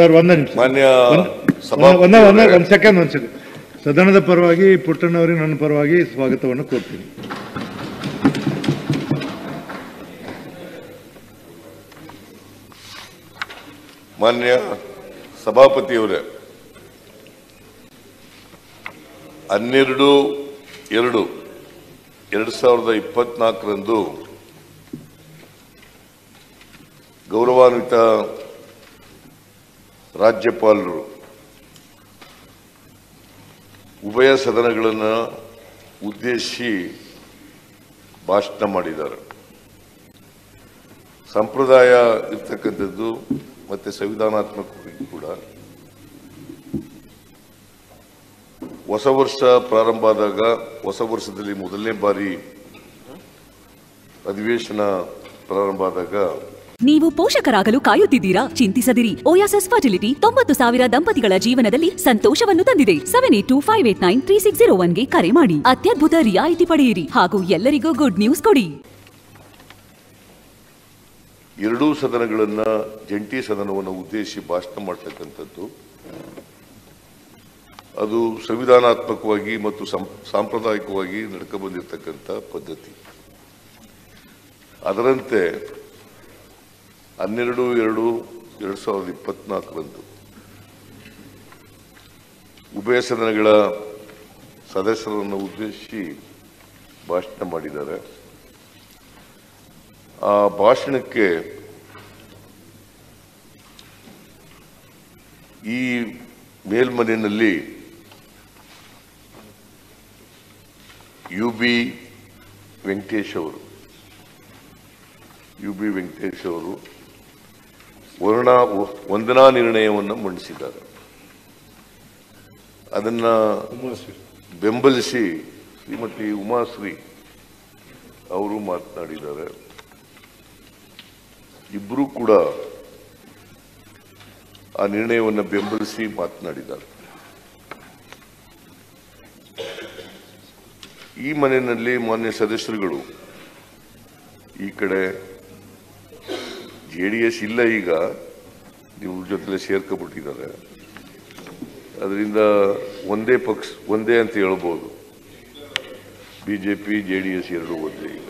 ಮಾನ್ಯ ಒಂದು ಸೆಕೆಂಡ್ ಸದನದ ಪರವಾಗಿ ಪುಟ್ಟಣ್ಣವರಿಗೆ ನನ್ನ ಪರವಾಗಿ ಸ್ವಾಗತವನ್ನು ಕೋರ್ತೀನಿ. ಮಾನ್ಯ ಸಭಾಪತಿಯವರೇ, 12/2/2024 ಗೌರವಾನ್ವಿತ ರಾಜ್ಯಪಾಲರು ಉಭಯ ಸದನಗಳನ್ನು ಉದ್ದೇಶಿಸಿ ಭಾಷಣ ಮಾಡಿದ್ದಾರೆ. ಸಂಪ್ರದಾಯ ಇರ್ತಕ್ಕಂಥದ್ದು ಮತ್ತೆ ಸಂವಿಧಾನಾತ್ಮಕವಾಗಿ ಕೂಡ ಹೊಸ ವರ್ಷ ಪ್ರಾರಂಭ ಆದಾಗ, ಹೊಸ ವರ್ಷದಲ್ಲಿ ಮೊದಲನೇ ಬಾರಿ ಅಧಿವೇಶನ ಪ್ರಾರಂಭ ಆದಾಗ ನೀವು ಪೋಷಕರಾಗಲು ಕಾಯುತ್ತಿದ್ದೀರಾ? ಚಿಂತಿಸದಿರಿ. ಓಯಾಸಿಸ್ ಫರ್ಟಿಲಿಟಿ 90,000 ದಂಪತಿಗಳ ಜೀವನದಲ್ಲಿ ಸಂತೋಷವನ್ನು ತಂದಿದೆ. 7825893601ಗೆ ಕರೆ ಮಾಡಿ. ಅತ್ಯದ್ಭುತ ರಿಯಾಯಿತಿ ಪಡೆಯಿರಿ ಹಾಗೂ ಎಲ್ಲರಿಗೂ ಗುಡ್ ನ್ಯೂಸ್ ಕೊಡಿ. ಎರಡೂ ಸದನಗಳನ್ನ ಜಂಟಿ ಸದನವನ್ನು ಉದ್ದೇಶಿಸಿ ಭಾಷಣ ಮಾಡತಕ್ಕಂಥದ್ದು ಅದು ಸಂವಿಧಾನಾತ್ಮಕವಾಗಿ ಮತ್ತು ಸಾಂಪ್ರದಾಯಿಕವಾಗಿ ನಡ್ಕ ಬಂದಿರತಕ್ಕಂಥ ಪದ್ಧತಿ. ಅದರಂತೆ 12/2/2024 ಉಭಯ ಸದನಗಳ ಸದಸ್ಯರನ್ನು ಉದ್ದೇಶಿಸಿ ಭಾಷಣ ಮಾಡಿದ್ದಾರೆ. ಆ ಭಾಷಣಕ್ಕೆ ಈ ಮೇಲ್ಮನೆಯಲ್ಲಿ ಯು.ಬಿ. ವೆಂಕಟೇಶ್ ಅವರು ವಂದನಾ ನಿರ್ಣಯವನ್ನು ಮಂಡಿಸಿದ್ದಾರೆ. ಅದನ್ನ ಬೆಂಬಲಿಸಿ ಶ್ರೀಮತಿ ಉಮಾಶ್ರೀ ಅವರು ಮಾತನಾಡಿದ್ದಾರೆ. ಇಬ್ಬರೂ ಕೂಡ ಆ ನಿರ್ಣಯವನ್ನು ಬೆಂಬಲಿಸಿ ಮಾತನಾಡಿದ್ದಾರೆ. ಈ ಮನೆಯಲ್ಲಿ ಮಾನ್ಯ ಸದಸ್ಯರುಗಳು ಈ ಕಡೆ JDS ಇಲ್ಲ, ಈಗ ನೀವು ಜೊತೆಲೆ ಸೇರ್ಕೊಬಿಟ್ಟಿದ್ದಾರೆ. ಅದರಿಂದ ಒಂದೇ ಪಕ್ಷ ಒಂದೇ ಅಂತ ಹೇಳ್ಬೋದು. BJP JDS ಎರಡೂ ಒಂದೇ. ಈಗ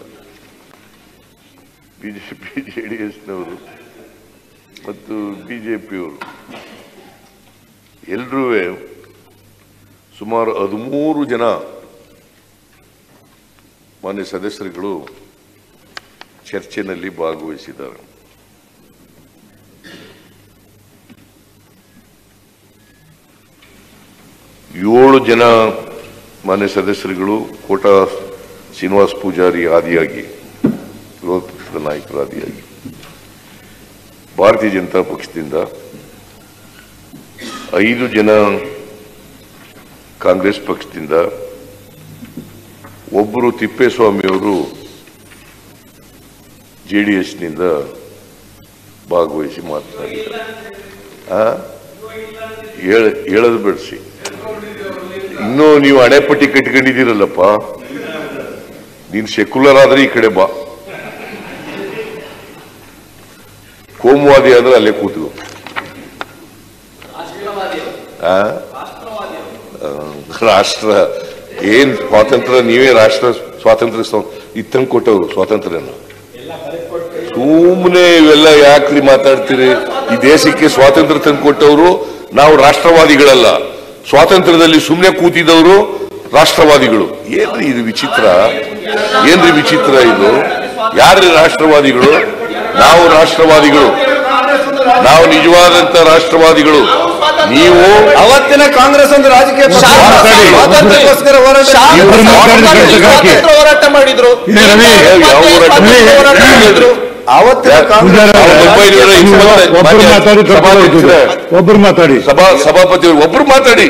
BJP JDSನವರು ಮತ್ತು BJPಯವರು ಎಲ್ಲರೂ ಸುಮಾರು 13 ಜನ ಮಾನ್ಯ ಸದಸ್ಯರುಗಳು ಚರ್ಚೆಯಲ್ಲಿ ಭಾಗವಹಿಸಿದ್ದಾರೆ. ಏಳು ಜನ ಮಾನ್ಯ ಸದಸ್ಯರುಗಳು ಕೋಟಾ ಶ್ರೀನಿವಾಸ ಪೂಜಾರಿ ಆದಿಯಾಗಿ, ವಿರೋಧ ಪಕ್ಷದ ನಾಯಕರು ಆದಿಯಾಗಿ, ಭಾರತೀಯ ಜನತಾ ಪಕ್ಷದಿಂದ 5 ಜನ ಕಾಂಗ್ರೆಸ್ ಪಕ್ಷದಿಂದ, ಒಬ್ಬರು ತಿಪ್ಪೇಸ್ವಾಮಿಯವರು JDSನಿಂದ ಭಾಗವಹಿಸಿ ಮಾತನಾಡಿದ್ದಾರೆ. ಹೇಳದು ಬಿಡಿಸಿ. ಇನ್ನೂ ನೀವು ಹಣೆಪಟ್ಟಿ ಕಟ್ಕೊಂಡಿದ್ದೀರಲ್ಲಪ್ಪ, ನೀನು ಸೆಕ್ಯುಲರ್ ಆದ್ರೆ ಈ ಕಡೆ ಬಾ, ಕೋಮುವಾದಿ ಆದ್ರೆ ಅಲ್ಲೇ ಕೂತು. ರಾಷ್ಟ್ರ ಏನ್ ಸ್ವಾತಂತ್ರ್ಯ, ನೀವೇ ರಾಷ್ಟ್ರ ಸ್ವಾತಂತ್ರ್ಯ ಇತ್ತಂಗ್ ಕೊಟ್ಟವ್ರು ಸ್ವಾತಂತ್ರ್ಯನ. ಸುಮ್ಮನೆ ಇವೆಲ್ಲ ಯಾಕ್ರಿ ಮಾತಾಡ್ತೀರಿ? ಈ ದೇಶಕ್ಕೆ ಸ್ವಾತಂತ್ರ್ಯ ತಂದು ಕೊಟ್ಟವರು ನಾವು ರಾಷ್ಟ್ರವಾದಿಗಳಲ್ಲ. ಸ್ವಾತಂತ್ರ್ಯದಲ್ಲಿ ಸುಮ್ಮನೆ ಕೂತಿದ್ದವರು ರಾಷ್ಟ್ರವಾದಿಗಳು. ಏನ್ರಿ ಇದು ವಿಚಿತ್ರ? ಏನ್ರಿ ವಿಚಿತ್ರ ಇದು? ಯಾರ್ರಿ ರಾಷ್ಟ್ರವಾದಿಗಳು? ನಾವು ರಾಷ್ಟ್ರವಾದಿಗಳು, ನಾವು ನಿಜವಾದಂತ ರಾಷ್ಟ್ರವಾದಿಗಳು. ನೀವು ಅವತ್ತಿನ ಕಾಂಗ್ರೆಸ್ ಒಂದು ರಾಜಕೀಯ ಹೋರಾಟ ಮಾಡಿದ್ರು. ಒಬ್ಬರು ಮಾತಾಡಿ ಸಭಾಪತಿಯವರು ಒಬ್ಬರು ಮಾತಾಡಿ.